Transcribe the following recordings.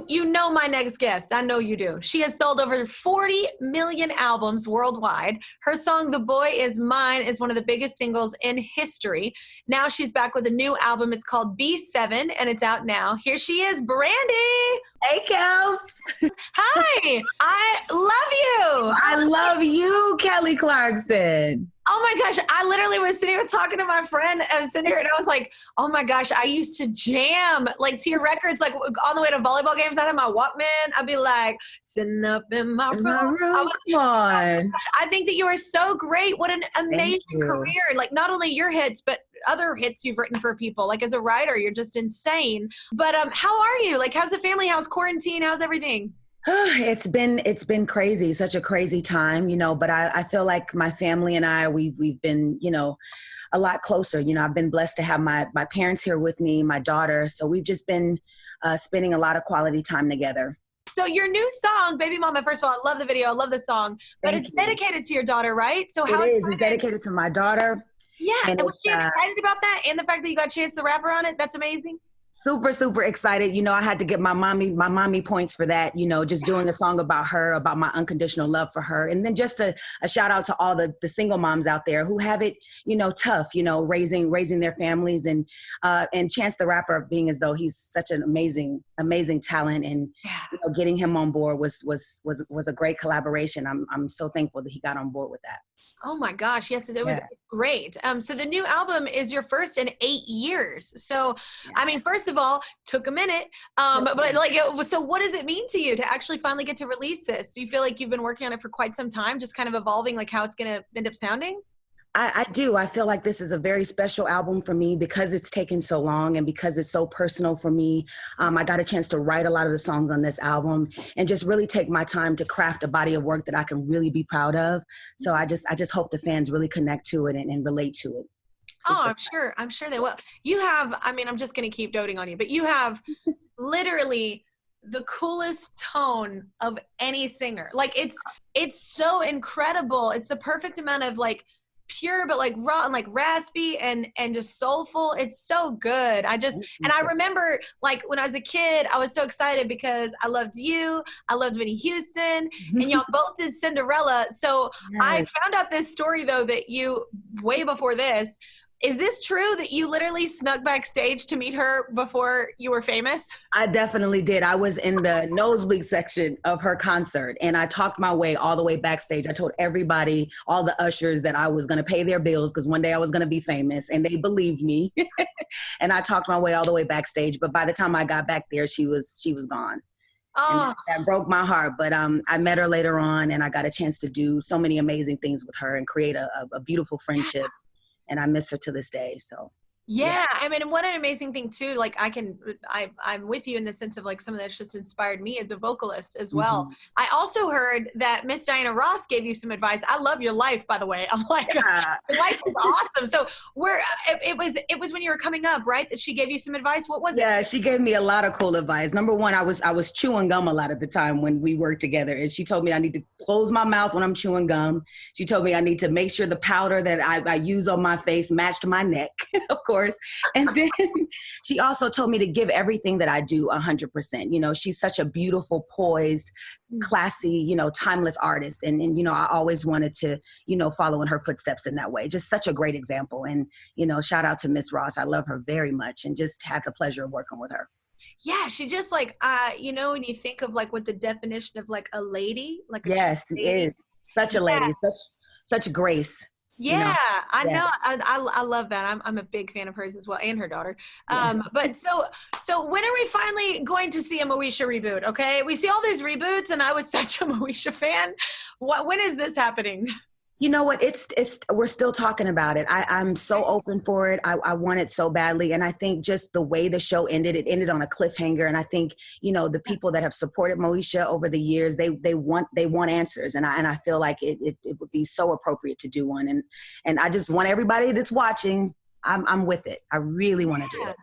you know my next guest. I know you do. She has sold over 40 million albums worldwide. Her song, The Boy Is Mine, is one of the biggest singles in history. Now she's back with a new album. It's called B7, and it's out now. Here she is, Brandy. Hey, Kels. Hi. I love you. I love you, Kelly Clarkson. Oh my gosh, I literally was sitting here talking to my friend. I was sitting here and I was like, oh my gosh, I used to jam like to your records, like on the way to volleyball games. I had my Walkman. I'd be like, sitting up in my room. Come on. I think that you are so great. What an amazing career. Like not only your hits, but other hits you've written for people. Like as a writer, you're just insane. But how are you? Like how's the family? How's quarantine? How's everything? It's been crazy, such a crazy time, but I feel like my family and I, we've been, a lot closer. I've been blessed to have my parents here with me, my daughter. So we've just been spending a lot of quality time together. So your new song, Baby Mama, first of all, I love the video. I love the song, but it's dedicated to your daughter, right? So how it's dedicated to my daughter. Yeah. And was she excited about that? And the fact that you got a chance to rap her on it? That's amazing. Super, super excited. I had to get my mommy points for that, just doing a song about her, about my unconditional love for her. And then just a shout out to all the single moms out there who have it, tough, raising their families and Chance the Rapper being as though he's such an amazing talent and getting him on board was a great collaboration. I'm so thankful that he got on board with that. Oh my gosh. Yes, it was great. So the new album is your first in 8 years. So, I mean, first of all, took a minute. But like, so what does it mean to you to actually finally get to release this? Do you feel like you've been working on it for quite some time, just kind of evolving like how it's going to end up sounding? I do. I feel like this is a very special album for me because it's taken so long and because it's so personal for me. I got a chance to write a lot of the songs on this album and just really take my time to craft a body of work that I can really be proud of. So I just hope the fans really connect to it and relate to it. Oh, I'm sure they will. You have, I mean, I'm just going to keep doting on you, but you have literally the coolest tone of any singer. Like it's so incredible. It's the perfect amount of like pure but like raw and like raspy and just soulful. It's so good. And I remember like when I was a kid, I was so excited because I loved you, I loved Whitney Houston, and y'all both did Cinderella. So I found out this story though that you, way before this, is this true that you literally snuck backstage to meet her before you were famous? I definitely did. I was in the nosebleed section of her concert and I talked my way all the way backstage. I told everybody, all the ushers, that I was going to pay their bills because one day I was going to be famous, and they believed me. And I talked my way all the way backstage. But by the time I got back there, she was gone. Oh. And that broke my heart. But I met her later on and I got a chance to do so many amazing things with her and create a beautiful friendship. And I miss her to this day. So yeah, I mean, what an amazing thing too. Like I'm with you in the sense of like some of that's just inspired me as a vocalist as well. I also heard that Miss Diana Ross gave you some advice. I love your life, by the way. I'm like, your life is awesome. So it was when you were coming up, right? That she gave you some advice. What was it? Yeah, she gave me a lot of cool advice. Number one, I was chewing gum a lot at the time when we worked together. And she told me I need to close my mouth when I'm chewing gum. She told me I need to make sure the powder that I use on my face matched my neck, of course. And then she also told me to give everything that I do 100%. She's such a beautiful, poised, classy, timeless artist. And I always wanted to, follow in her footsteps in that way. Just such a great example. And, shout out to Miss Ross. I love her very much and just had the pleasure of working with her. Yeah, she just like, when you think of like what the definition of like a lady, like yes, she is such a lady, such grace. Yeah, I know. I love that. I'm a big fan of hers as well, and her daughter. But so when are we finally going to see a Moesha reboot? Okay, we see all these reboots, and I was such a Moesha fan. When is this happening? You know what? We're still talking about it. I'm so open for it. I want it so badly. And I think just the way the show ended, it ended on a cliffhanger. And I think, the people that have supported Moesha over the years, they want answers. And I feel like it would be so appropriate to do one. And I just want everybody that's watching, I'm with it. I really want to do it.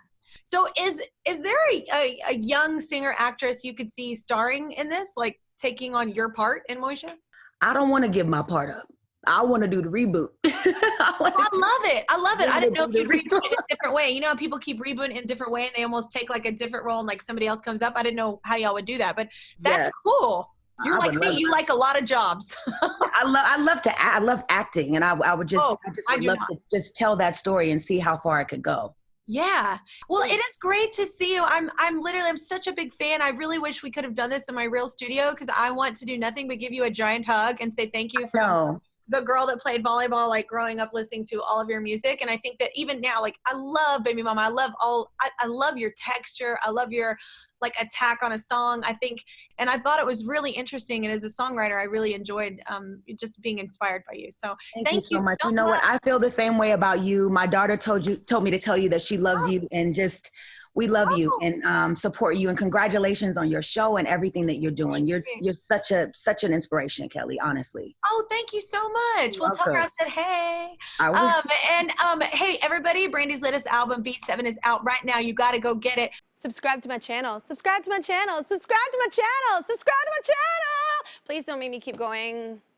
So is there a young singer actress you could see starring in this, like taking on your part in Moesha? I don't want to give my part up. I want to do the reboot. I love it. I love it. I didn't know if you'd reboot reboot. it a different way. You know how people keep rebooting in a different way and they almost take like a different role and like somebody else comes up? I didn't know how y'all would do that, but that's Yeah. cool. You're I like would me. love You to. like a lot of jobs. I love to act. I love acting, and I would just, Oh, I just I would do love not. to just tell that story and see how far I could go. Yeah. Well, it is great to see you. I'm such a big fan. I really wish we could have done this in my real studio because I want to do nothing but give you a giant hug and say thank you from No, the girl that played volleyball, like growing up listening to all of your music. And I think that even now, like I love Baby Mama. I love your texture. I love your like attack on a song. I think, and I thought it was really interesting. And as a songwriter, I really enjoyed just being inspired by you. So thank you thank so you much. so You know much. what? I feel the same way about you. My daughter told me to tell you that she loves you, and just we love you Oh, and support you. And congratulations on your show and everything that you're doing. You're such an inspiration, Kelly. Honestly. oh, thank you so much. You're Well, tell her welcome. I said hey. I will. Hey, everybody, Brandy's latest album, B7, is out right now. You got to go get it. Subscribe to my channel. Subscribe to my channel. Subscribe to my channel. Subscribe to my channel. Please don't make me keep going.